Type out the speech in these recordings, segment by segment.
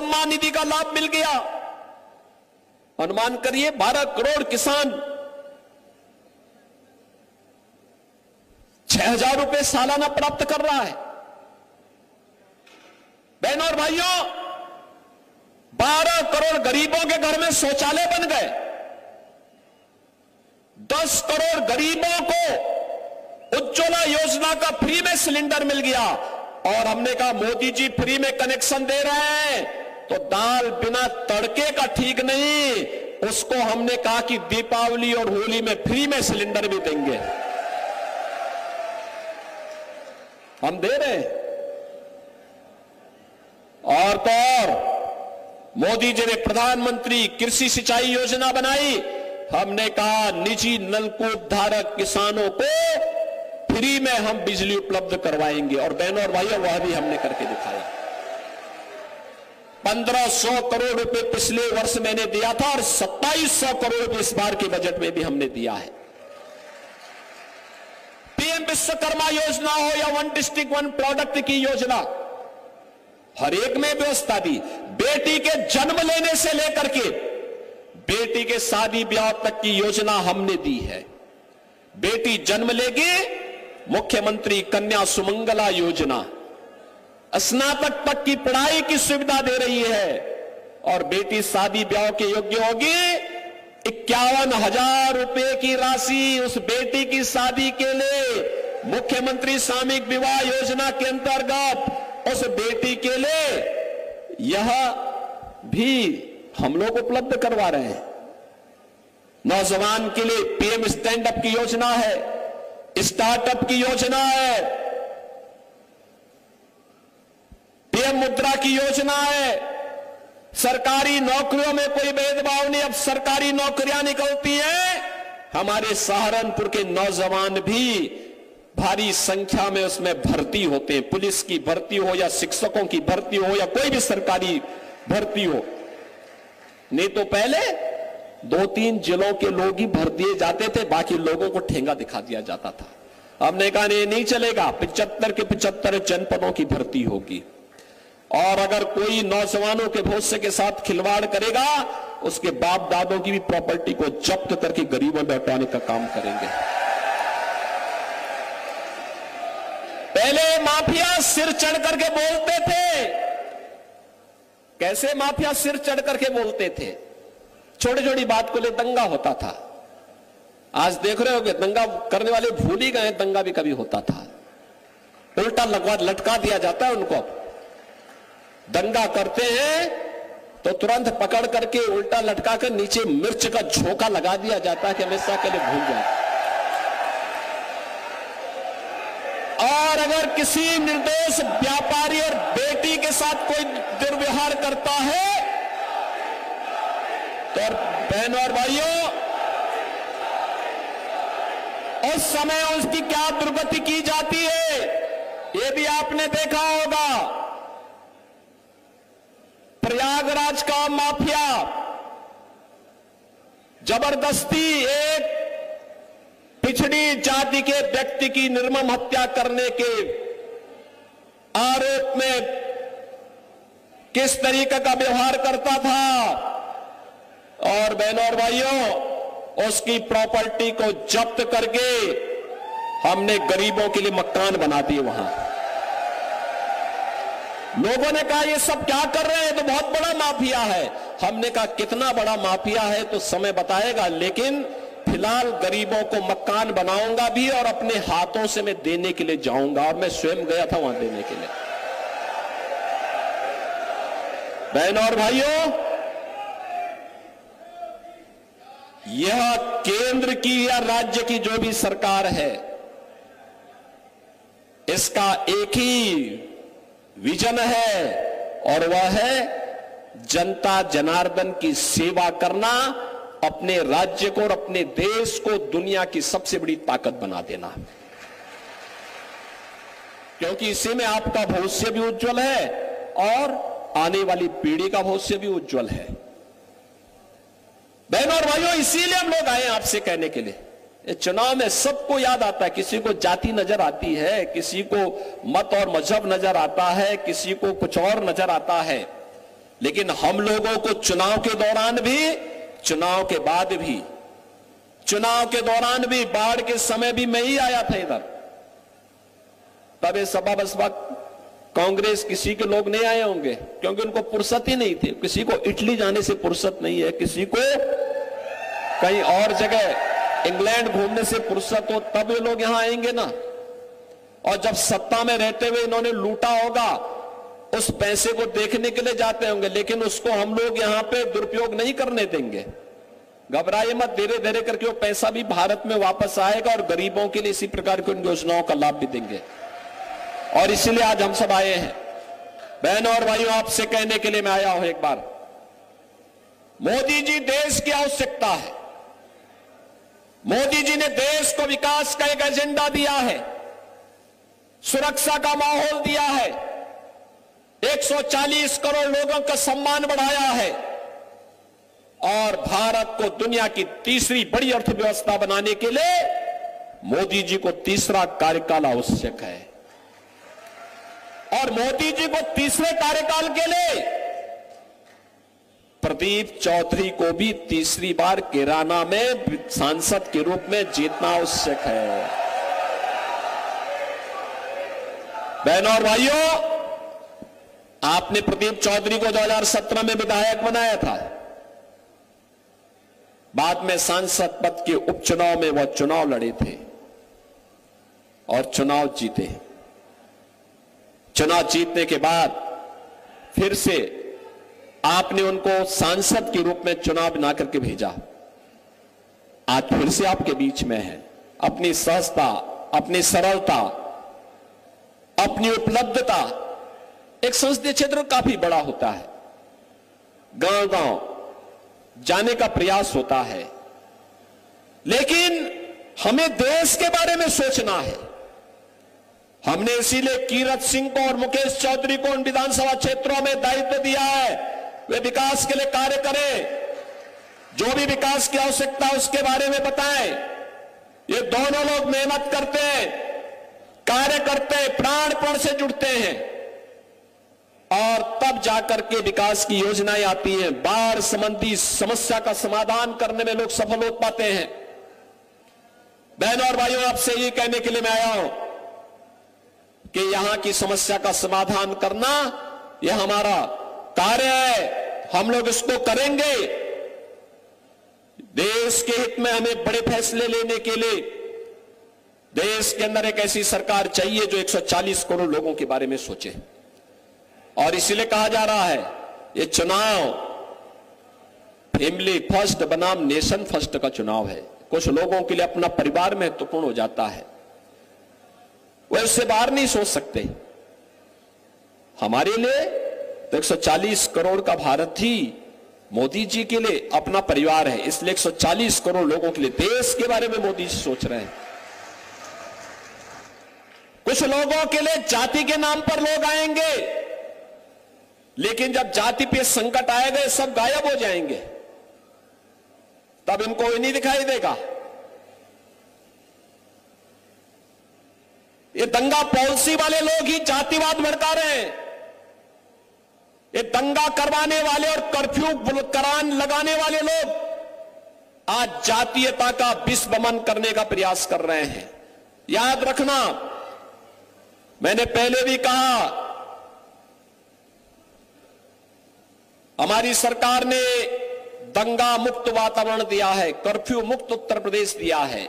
सम्मान निधि का लाभ मिल गया। अनुमान करिए 12 करोड़ किसान 6,000 रुपए सालाना प्राप्त कर रहा है। बहनों और भाइयों, 12 करोड़ गरीबों के घर में शौचालय बन गए। 10 करोड़ गरीबों को उज्ज्वला योजना का फ्री में सिलेंडर मिल गया। और हमने कहा मोदी जी फ्री में कनेक्शन दे रहे हैं तो दाल बिना तड़के का ठीक नहीं, उसको हमने कहा कि दीपावली और होली में फ्री में सिलेंडर भी देंगे। हम दे रहे हैं। और तो और मोदी जी ने प्रधानमंत्री कृषि सिंचाई योजना बनाई। हमने कहा निजी नलकूप धारक किसानों को फ्री में हम बिजली उपलब्ध करवाएंगे। और बहनों और भाइयों, वह भी हमने करके दिखाया। 1500 करोड़ रुपए पिछले वर्ष मैंने दिया था और 2700 करोड़ रुपए इस बार के बजट में भी हमने दिया है। पीएम विश्वकर्मा योजना हो या वन डिस्ट्रिक्ट वन प्रोडक्ट की योजना, हर एक में व्यवस्था दी। बेटी के जन्म लेने से लेकर के बेटी के शादी ब्याह तक की योजना हमने दी है। बेटी जन्म लेगी, मुख्यमंत्री कन्या सुमंगला योजना, स्नातक तक की पढ़ाई की सुविधा दे रही है। और बेटी शादी ब्याह के योग्य होगी, 51,000 रुपए की राशि उस बेटी की शादी के लिए मुख्यमंत्री सामूहिक विवाह योजना के अंतर्गत उस बेटी के लिए यह भी हम लोग उपलब्ध करवा रहे हैं। नौजवान के लिए पीएम स्टैंड अप की योजना है, स्टार्टअप की योजना है, पीएम मुद्रा की योजना है। सरकारी नौकरियों में कोई भेदभाव नहीं, अब सरकारी नौकरियां निकलती हैं। हमारे सहारनपुर के नौजवान भी भारी संख्या में उसमें भर्ती होते हैं। पुलिस की भर्ती हो या शिक्षकों की भर्ती हो या कोई भी सरकारी भर्ती हो। नहीं तो पहले 2-3 जिलों के लोग ही भर दिए जाते थे, बाकी लोगों को ठेंगा दिखा दिया जाता था। हमने कहा नहीं चलेगा, 75 के 75 जनपदों की भर्ती होगी। और अगर कोई नौजवानों के भविष्य के साथ खिलवाड़ करेगा, उसके बाप दादों की भी प्रॉपर्टी को जब्त करके गरीबों में लौटाने का काम करेंगे। पहले माफिया सिर चढ़ करके बोलते थे। कैसे माफिया सिर चढ़ करके बोलते थे? छोटी छोटी बात को ले दंगा होता था। आज देख रहे हो कि दंगा करने वाले भूल ही गए, दंगा भी कभी होता था। उल्टा लटका दिया जाता है उनको। दंगा करते हैं तो तुरंत पकड़ करके उल्टा लटका कर नीचे मिर्च का झोंका लगा दिया जाता है कि हमेशा के लिए भूल जाए। और अगर किसी निर्दोष व्यापारी और बेटी के साथ कोई दुर्व्यवहार करता है तो बहनों और भाइयों, उस समय उसकी क्या दुर्गति की जाती है, ये भी आपने देखा होगा। प्रयागराज का माफिया जबरदस्ती एक पिछड़ी जाति के व्यक्ति की निर्मम हत्या करने के आरोप में किस तरीके का व्यवहार करता था। और बहनों और भाइयों, उसकी प्रॉपर्टी को जब्त करके हमने गरीबों के लिए मकान बना दिए वहां। लोगों ने कहा ये सब क्या कर रहे हैं, तो बहुत बड़ा माफिया है। हमने कहा कितना बड़ा माफिया है तो समय बताएगा, लेकिन फिलहाल गरीबों को मकान बनाऊंगा भी और अपने हाथों से मैं देने के लिए जाऊंगा। और मैं स्वयं गया था वहां देने के लिए। बहनों और भाइयों, यह केंद्र की या राज्य की जो भी सरकार है, इसका एक ही विजन है और वह है जनता जनार्दन की सेवा करना, अपने राज्य को और अपने देश को दुनिया की सबसे बड़ी ताकत बना देना। क्योंकि इसी में आपका भविष्य भी उज्जवल है और आने वाली पीढ़ी का भविष्य भी उज्जवल है। बहनों और भाइयों, इसीलिए हम लोग आए आपसे कहने के लिए। चुनाव में सबको याद आता है, किसी को जाति नजर आती है, किसी को मत और मजहब नजर आता है, किसी को कुछ और नजर आता है। लेकिन हम लोगों को चुनाव के दौरान भी, चुनाव के बाद भी, चुनाव के दौरान भी, बाढ़ के समय भी मैं ही आया था इधर। तब ये सभा बसपा कांग्रेस किसी के लोग नहीं आए होंगे, क्योंकि उनको फुर्सत ही नहीं थी। किसी को इटली जाने से फुर्सत नहीं है, किसी को कहीं और जगह इंग्लैंड घूमने से फुर्सत हो, तब ये लोग यहां आएंगे ना। और जब सत्ता में रहते हुए इन्होंने लूटा होगा, उस पैसे को देखने के लिए जाते होंगे, लेकिन उसको हम लोग यहां पे दुरुपयोग नहीं करने देंगे। घबराइए मत, धीरे धीरे करके वो पैसा भी भारत में वापस आएगा और गरीबों के लिए इसी प्रकार की उन योजनाओं का लाभ भी देंगे। और इसीलिए आज हम सब आए हैं। बहनों और भाइयों, आपसे कहने के लिए मैं आया हूं एक बार, मोदी जी देश की आवश्यकता है। मोदी जी ने देश को विकास का एक एजेंडा दिया है, सुरक्षा का माहौल दिया है, 140 करोड़ लोगों का सम्मान बढ़ाया है और भारत को दुनिया की तीसरी बड़ी अर्थव्यवस्था बनाने के लिए मोदी जी को तीसरा कार्यकाल आवश्यक है। और मोदी जी को तीसरे कार्यकाल के लिए प्रदीप चौधरी को भी तीसरी बार कैराना में सांसद के रूप में जीतना आवश्यक है। बहनों और भाइयों, आपने प्रदीप चौधरी को 2017 में विधायक बनाया था, बाद में सांसद पद के उपचुनाव में वह चुनाव लड़े थे और चुनाव जीते। चुनाव जीतने के बाद फिर से आपने उनको सांसद के रूप में चुनाव बना करके भेजा। आज फिर से आपके बीच में है। अपनी सहजता, अपनी सरलता, अपनी उपलब्धता, एक संसदीय क्षेत्र काफी बड़ा होता है, गांव गांव जाने का प्रयास होता है, लेकिन हमें देश के बारे में सोचना है। हमने इसीलिए कीरत सिंह को और मुकेश चौधरी को उन विधानसभा क्षेत्रों में दायित्व दिया है, वे विकास के लिए कार्य करें, जो भी विकास की आवश्यकता है उसके बारे में बताएं। ये दोनों लोग मेहनत करते हैं, कार्य करते हैं, प्राणपण से जुड़ते हैं और तब जाकर के विकास की योजनाएं आती हैं। बाढ़ संबंधी समस्या का समाधान करने में लोग सफल हो पाते हैं। बहनों और भाइयों, आपसे ये कहने के लिए मैं आया हूं कि यहां की समस्या का समाधान करना यह हमारा कार्य है, हम लोग इसको करेंगे। देश के हित में हमें बड़े फैसले लेने के लिए देश के अंदर एक ऐसी सरकार चाहिए जो 140 करोड़ लोगों के बारे में सोचे। और इसीलिए कहा जा रहा है ये चुनाव फैमिली फर्स्ट बनाम नेशन फर्स्ट का चुनाव है। कुछ लोगों के लिए अपना परिवार महत्वपूर्ण हो जाता है, वे उससे बाहर नहीं सोच सकते। हमारे लिए तो 140 करोड़ का भारत ही मोदी जी के लिए अपना परिवार है, इसलिए 140 करोड़ लोगों के लिए देश के बारे में मोदी जी सोच रहे हैं। कुछ लोगों के लिए जाति के नाम पर लोग आएंगे, लेकिन जब जाति पे संकट आएगा सब गायब हो जाएंगे, तब इनको ही नहीं दिखाई देगा। ये दंगा पॉलिसी वाले लोग ही जातिवाद भड़का रहे हैं। ये दंगा करवाने वाले और कर्फ्यू करान लगाने वाले लोग आज जातीयता का विस्मरण करने का प्रयास कर रहे हैं। याद रखना, मैंने पहले भी कहा, हमारी सरकार ने दंगा मुक्त वातावरण दिया है, कर्फ्यू मुक्त उत्तर प्रदेश दिया है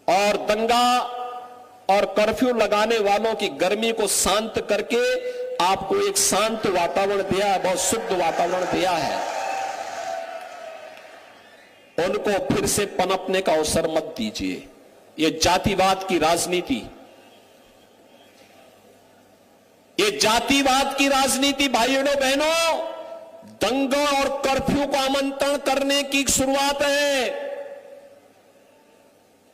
और दंगा और कर्फ्यू लगाने वालों की गर्मी को शांत करके आपको एक शांत वातावरण दिया है, बहुत शुद्ध वातावरण दिया है। उनको फिर से पनपने का अवसर मत दीजिए। ये जातिवाद की राजनीति, ये जातिवाद की राजनीति भाइयों बहनों, दंगा और कर्फ्यू को आमंत्रण करने की शुरुआत है।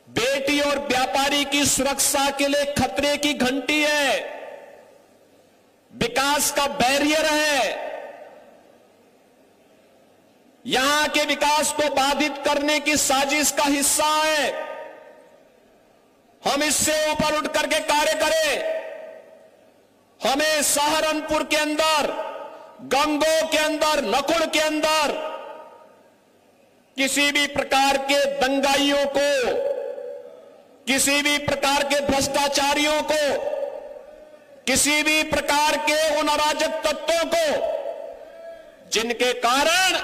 बेटी और व्यापारी की सुरक्षा के लिए खतरे की घंटी है, विकास का बैरियर है। यहां के विकास को बाधित करने की साजिश का हिस्सा है। हम इससे ऊपर उठ करके कार्य करें। हमें सहारनपुर के अंदर, गंगोह के अंदर, नकुड़ के अंदर किसी भी प्रकार के दंगाइयों को, किसी भी प्रकार के भ्रष्टाचारियों को, किसी भी प्रकार के उन अराजक तत्वों को जिनके कारण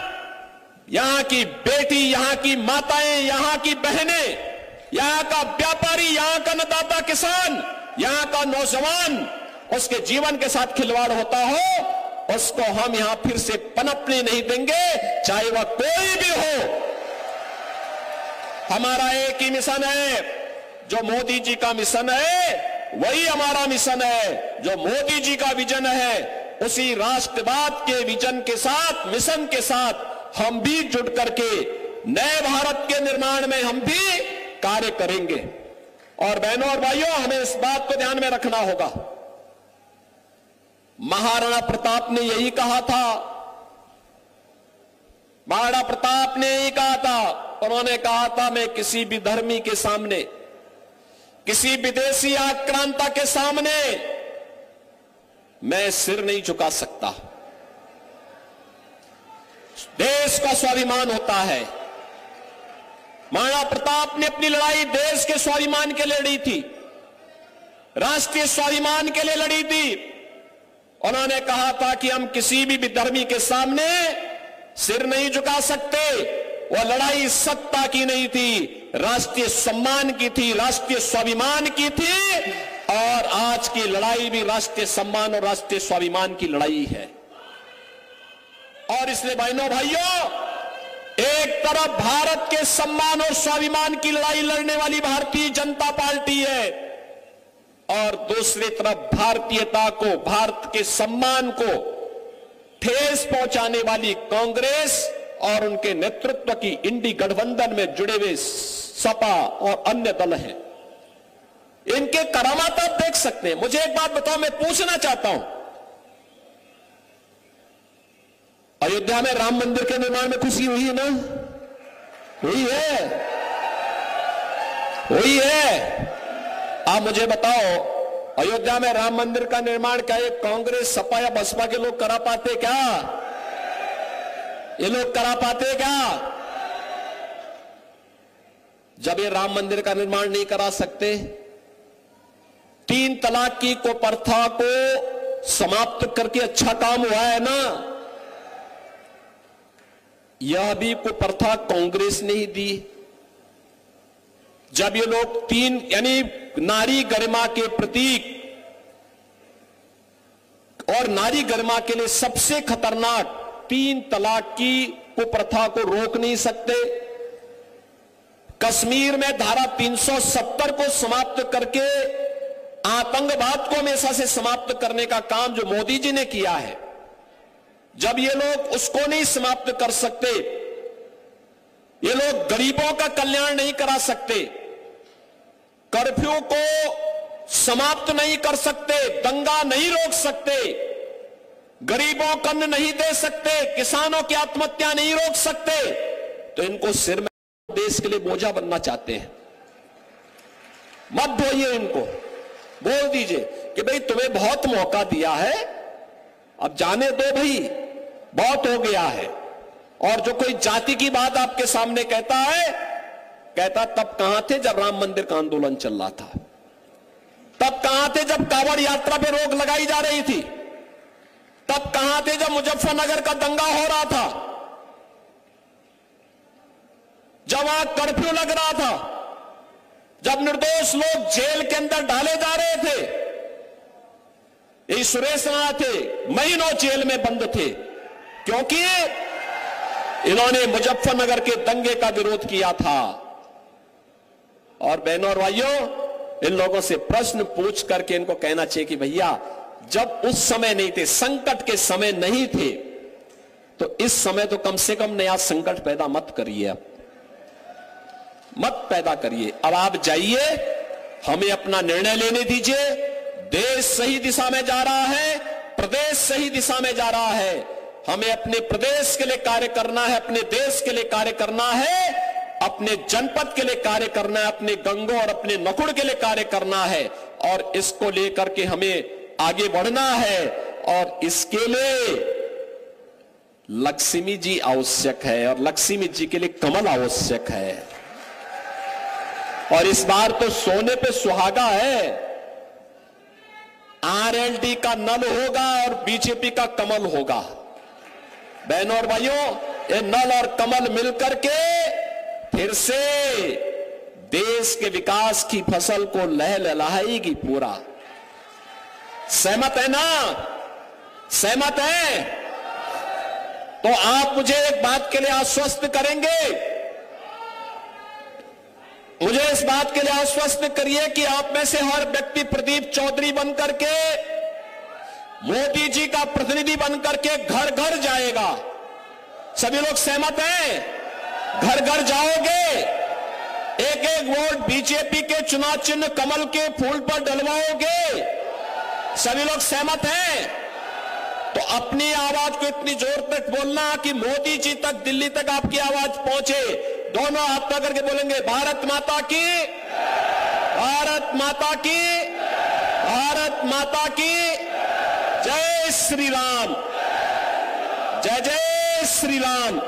यहां की बेटी, यहां की माताएं, यहां की बहनें, यहां का व्यापारी, यहां का अन्नदाता किसान, यहां का नौजवान, उसके जीवन के साथ खिलवाड़ होता हो, उसको हम यहां फिर से पनपने नहीं देंगे, चाहे वह कोई भी हो। हमारा एक ही मिशन है, जो मोदी जी का मिशन है वही हमारा मिशन है। जो मोदी जी का विजन है उसी राष्ट्रवाद के विजन के साथ, मिशन के साथ हम भी जुड़ करके नए भारत के निर्माण में हम भी कार्य करेंगे। और बहनों और भाइयों, हमें इस बात को ध्यान में रखना होगा, महाराणा प्रताप ने यही कहा था, महाराणा प्रताप ने यही कहा था, उन्होंने कहा था मैं किसी भी धर्मी के सामने, किसी विदेशी आक्रांता के सामने मैं सिर नहीं झुका सकता। देश का स्वाभिमान होता है। महाराणा प्रताप ने अपनी लड़ाई देश के स्वाभिमान के लिए लड़ी थी, राष्ट्रीय स्वाभिमान के लिए लड़ी थी। उन्होंने कहा था कि हम किसी भी विधर्मी के सामने सिर नहीं झुका सकते। वह लड़ाई सत्ता की नहीं थी, राष्ट्रीय सम्मान की थी, राष्ट्रीय स्वाभिमान की थी। और आज की लड़ाई भी राष्ट्रीय सम्मान और राष्ट्रीय स्वाभिमान की लड़ाई है। और इसलिए बहनों भाइयों, एक तरफ भारत के सम्मान और स्वाभिमान की लड़ाई लड़ने वाली भारतीय जनता पार्टी है, और दूसरी तरफ भारतीयता को, भारत के सम्मान को ठेस पहुंचाने वाली कांग्रेस और उनके नेतृत्व की इंडी गठबंधन में जुड़े हुए सपा और अन्य दल हैं। इनके करामात आप देख सकते हैं। मुझे एक बात बताओ, मैं पूछना चाहता हूं, अयोध्या में राम मंदिर के निर्माण में खुशी हुई है ना? हुई है, हुई है। आप मुझे बताओ, अयोध्या में राम मंदिर का निर्माण क्या ये कांग्रेस, सपा या बसपा के लोग करा पाते क्या? ये लोग करा पाते क्या? जब ये राम मंदिर का निर्माण नहीं करा सकते, 3 तलाक की कुप्रथा को समाप्त करके अच्छा काम हुआ है ना? यह भी कुप्रथा कांग्रेस ने ही दी। जब ये लोग 3 यानी नारी गरिमा के प्रतीक और नारी गरिमा के लिए सबसे खतरनाक 3 तलाक की कुप्रथा को रोक नहीं सकते, कश्मीर में धारा 370 को समाप्त करके आतंकवाद को हमेशा से समाप्त करने का काम जो मोदी जी ने किया है, जब ये लोग उसको नहीं समाप्त कर सकते, ये लोग गरीबों का कल्याण नहीं करा सकते, कर्फ्यू को समाप्त नहीं कर सकते, दंगा नहीं रोक सकते, गरीबों को अन्न नहीं दे सकते, किसानों की आत्महत्या नहीं रोक सकते, तो इनको सिर में देश के लिए बोझा बनना चाहते हैं। मत ढोइए इनको, बोल दीजिए कि भाई तुम्हें बहुत मौका दिया है, अब जाने दो भाई, बहुत हो गया है। और जो कोई जाति की बात आपके सामने कहता है, कहता तब कहां थे जब राम मंदिर का आंदोलन चल रहा था? तब कहां थे जब कांवड़ यात्रा पे रोक लगाई जा रही थी? तब कहां थे जब मुजफ्फरनगर का दंगा हो रहा था, जब वहां कर्फ्यू लग रहा था, जब निर्दोष लोग जेल के अंदर डाले जा रहे थे? यही सुरेश राणा थे, महीनों जेल में बंद थे, क्योंकि इन्होंने मुजफ्फरनगर के दंगे का विरोध किया था। और बहनों और भाइयों, इन लोगों से प्रश्न पूछ करके इनको कहना चाहिए कि भैया जब उस समय नहीं थे, संकट के समय नहीं थे, तो इस समय तो कम से कम नया संकट पैदा मत करिए, अब मत पैदा करिए। अब आप जाइए, हमें अपना निर्णय लेने दीजिए। देश सही दिशा में जा रहा है, प्रदेश सही दिशा में जा रहा है। हमें अपने प्रदेश के लिए कार्य करना है, अपने देश के लिए कार्य करना है, अपने जनपद के लिए कार्य करना है, अपने गंगोह और अपने नकुड़ के लिए कार्य करना है। और इसको लेकर के हमें आगे बढ़ना है और इसके लिए लक्ष्मी जी आवश्यक है और लक्ष्मी जी के लिए कमल आवश्यक है। और इस बार तो सोने पे सुहागा है, आरएलडी का नल होगा और बीजेपी का कमल होगा। बहनों और भाइयों, ये नल और कमल मिलकर के फिर से देश के विकास की फसल को लहलहाएगी पूरा। सहमत है ना? सहमत है? तो आप मुझे एक बात के लिए आश्वस्त करेंगे, मुझे इस बात के लिए आश्वस्त करिए कि आप में से हर व्यक्ति प्रदीप चौधरी बनकर के मोदी जी का प्रतिनिधि बनकर के घर घर जाएगा। सभी लोग सहमत हैं? घर घर जाओगे, एक एक वोट बीजेपी के चुनाव चिन्ह कमल के फूल पर डलवाओगे। सभी लोग सहमत हैं? तो अपनी आवाज को इतनी जोर तक बोलना कि मोदी जी तक, दिल्ली तक आपकी आवाज पहुंचे। दोनों हाथ पकड़ के बोलेंगे, भारत माता की, भारत माता की, भारत माता की जय श्री राम, जय जय श्री राम।